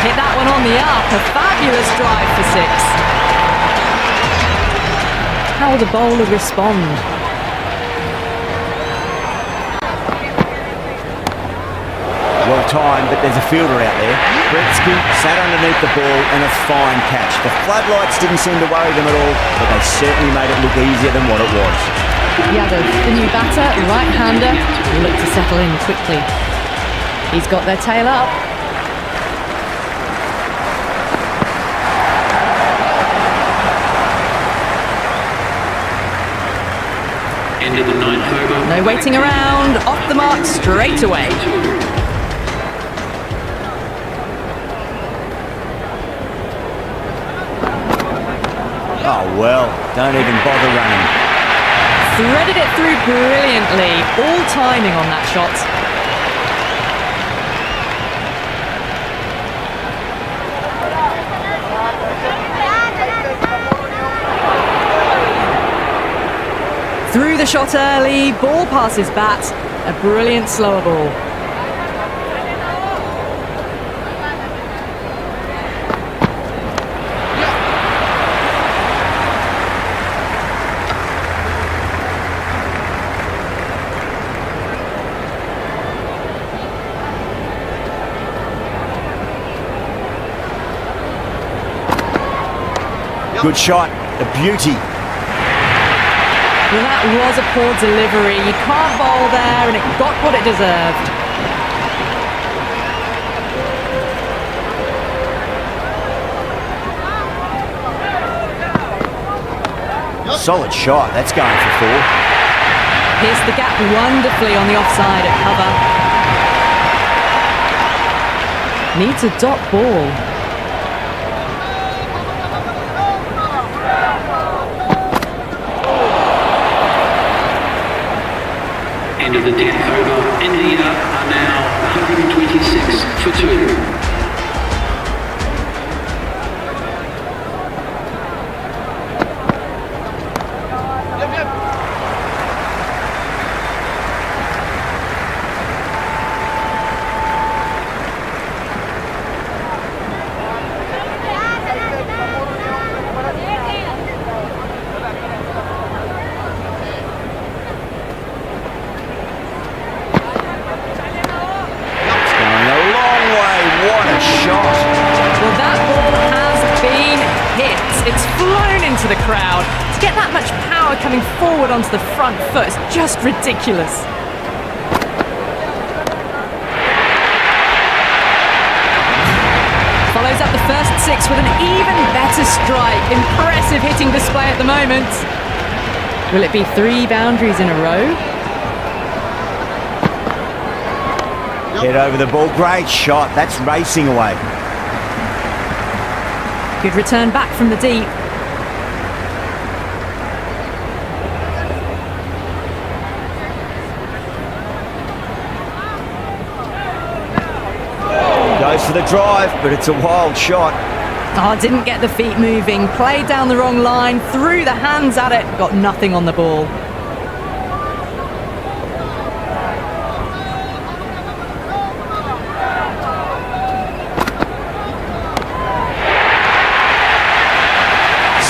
Hit that one on the up. A fabulous drive for 6. How will the bowler respond? Well timed, but there's a fielder out there. Gretzky sat underneath the ball and a fine catch. The floodlights didn't seem to worry them at all, but they certainly made it look easier than what it was. Yadav, the new batter, right-hander, will look to settle in quickly. He's got their tail up. End of the 9th over. No waiting around, off the mark straight away. Oh, well, don't even bother running. Threaded it through brilliantly. All timing on that shot. Through the shot early, ball passes bat. A brilliant slower ball. Good shot, a beauty. Well, that was a poor delivery. You can't bowl there, and it got what it deserved. Solid shot, that's going for 4. Pierced the gap wonderfully on the offside at cover. Needs a dot ball. End of the 10th over. India are now 126 for 2. Well, that ball has been hit. It's flown into the crowd. To get that much power coming forward onto the front foot is just ridiculous. Follows up the first 6 with an even better strike. Impressive hitting display at the moment. Will it be 3 boundaries in a row? Head over the ball, great shot, that's racing away. Good return back from the deep. Goes for the drive, but it's a wild shot. Oh, didn't get the feet moving, played down the wrong line, threw the hands at it, got nothing on the ball.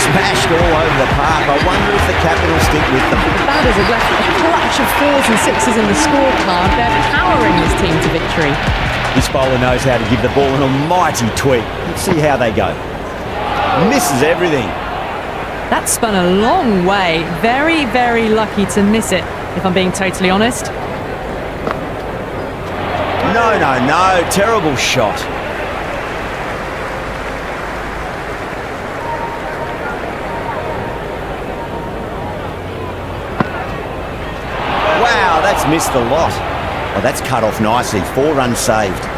Smashed all over the park. I wonder if the captain will stick with them. The batters have left a clutch of 4s and 6s in the scorecard. They're powering this team to victory. This bowler knows how to give the ball an almighty tweak. Let's see how they go. Misses everything. That spun a long way. Very, very lucky to miss it, if I'm being totally honest. No, no, no. Terrible shot. Wow, that's missed the lot. Oh, that's cut off nicely. 4 runs saved.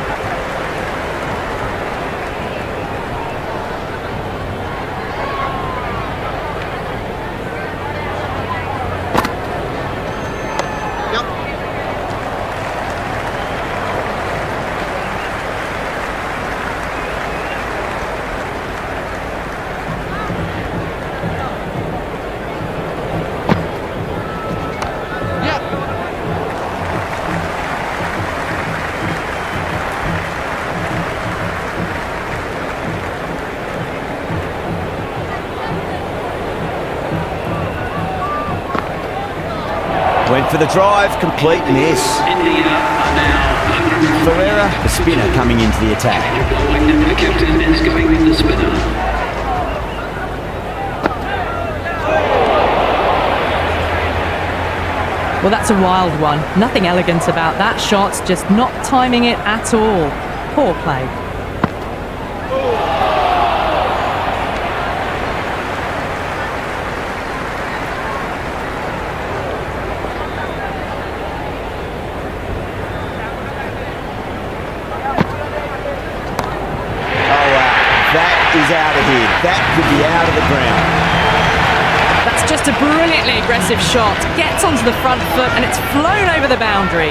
Went for the drive, complete miss. India are now Ferreira, the spinner, coming into the attack. The captain is going with the spinner. Well, that's a wild one. Nothing elegant about that shot, just not timing it at all. Poor play. That is out of here. That could be out of the ground. It's just a brilliantly aggressive shot. Gets onto the front foot and it's flown over the boundary.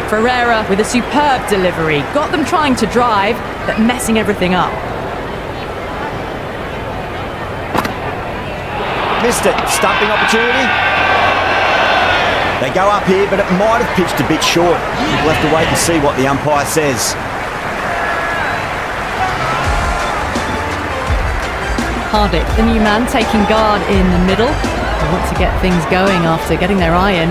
Ferreira with a superb delivery. Got them trying to drive, but messing everything up. Missed it. Stumping opportunity. They go up here, but it might have pitched a bit short. We'll have to wait and see what the umpire says. Hardwick, the new man, taking guard in the middle. They want to get things going after getting their eye in.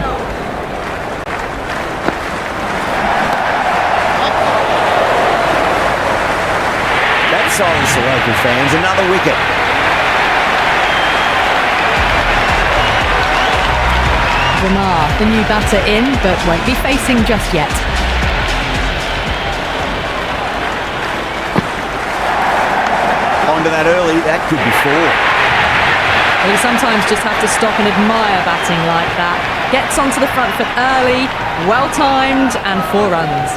That silenced the local fans. Another wicket. Lamar, the new batter in, but won't be facing just yet. Onto that early, that could be four. Well, you sometimes just have to stop and admire batting like that. Gets onto the front foot early, well timed, and 4 runs.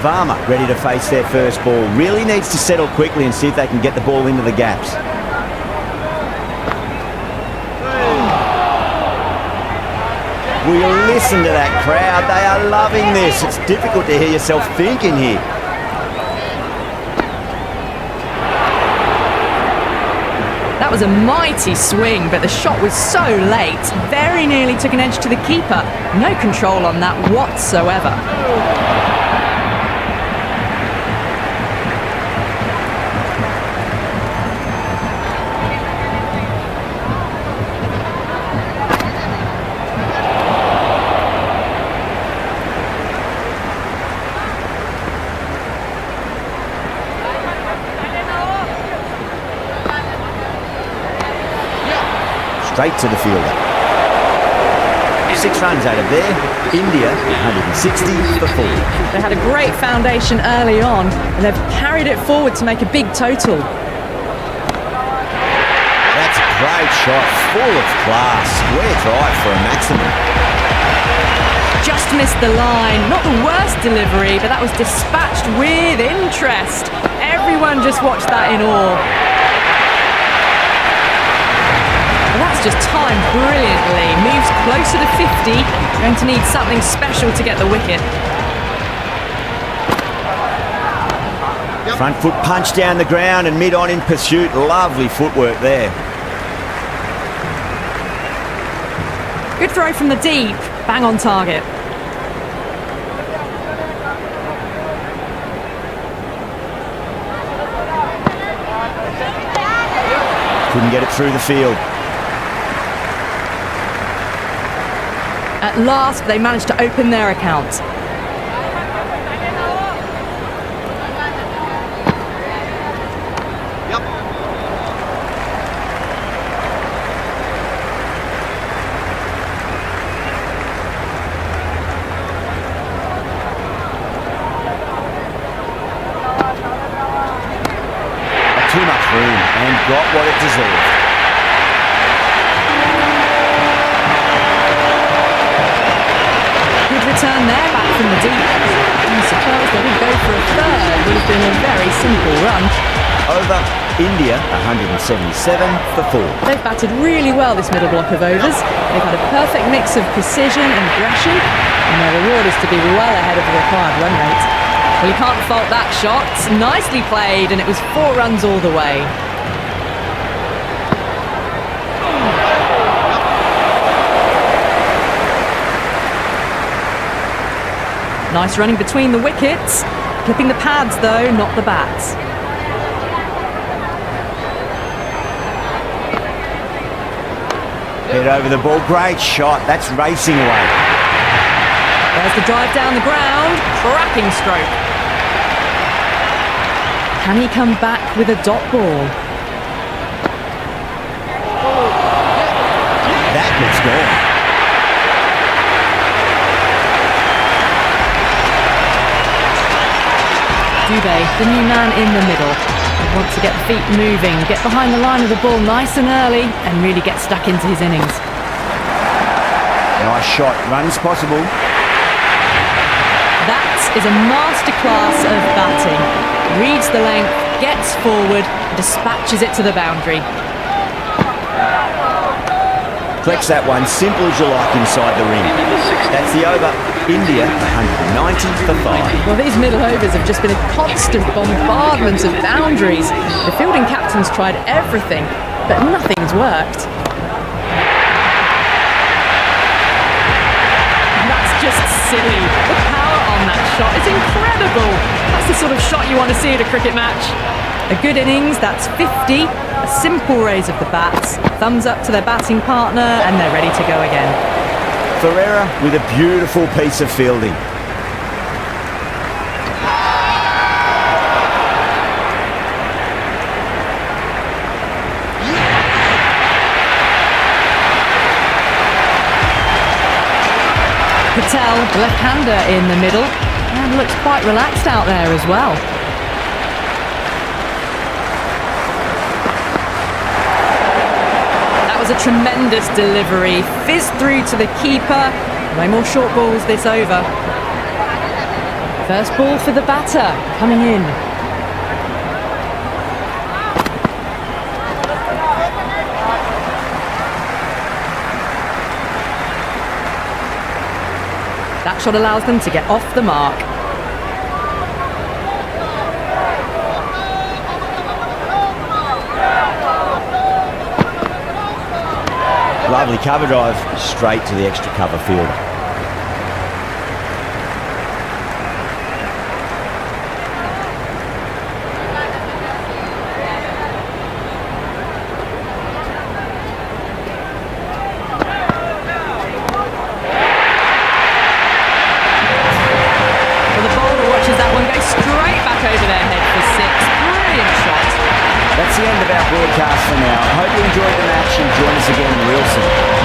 Varma ready to face their first ball. Really needs to settle quickly and see if they can get the ball into the gaps. Will you listen to that crowd? They are loving this. It's difficult to hear yourself thinking here. That was a mighty swing, but the shot was so late. Very nearly took an edge to the keeper. No control on that whatsoever. Straight to the fielder. 6 runs out of there. India 160 for 4. They had a great foundation early on, and they've carried it forward to make a big total. That's a great shot, full of class. Square drive for a maximum. Just missed the line. Not the worst delivery, but that was dispatched with interest. Everyone just watched that in awe. Well, that's just timed brilliantly. Moves closer to 50. Going to need something special to get the wicket. Front foot punch down the ground and mid-on in pursuit. Lovely footwork there. Good throw from the deep. Bang on target. Couldn't get it through the field. At last, they managed to open their account. Too much room and got what it deserved. Good return there, back from the deep. I'm surprised they didn't go for a third. Would have been a very simple run. Over India 177 for 4. They've batted really well this middle block of overs. They've had a perfect mix of precision and aggression, and their reward is to be well ahead of the required run rate. Well, you can't fault that shot. Nicely played, and it was 4 runs all the way. Nice running between the wickets. Clipping the pads, though, not the bats. Head over the ball. Great shot. That's racing away. There's the drive down the ground. Cracking stroke. Can he come back with a dot ball? That one's gone. Dubé, the new man in the middle. He wants to get the feet moving, get behind the line of the ball nice and early, and really get stuck into his innings. Nice shot. Runs possible. That is a masterclass of batting. Reads the length, gets forward, dispatches it to the boundary. Collects that one, simple as you like inside the ring. That's the over. India 190 for 5. Well, these middle overs have just been a constant bombardment of boundaries. The fielding captain's tried everything, but nothing's worked. That's just silly. The power on that shot is incredible. That's the sort of shot you want to see at a cricket match. A good innings, that's 50. A simple raise of the bats, thumbs up to their batting partner, and they're ready to go again. Ferreira with a beautiful piece of fielding. Patel, left-hander in the middle, and looks quite relaxed out there as well. Was a tremendous delivery, fizzed through to the keeper. No more short balls this over. First ball for the batter, coming in. That shot allows them to get off the mark. Lovely cover drive straight to the extra cover fielder. Well, the bowler watches that one go straight back over their head for 6. Brilliant shot. That's the end of our broadcast for now. I hope you enjoyed the match and join us again real soon.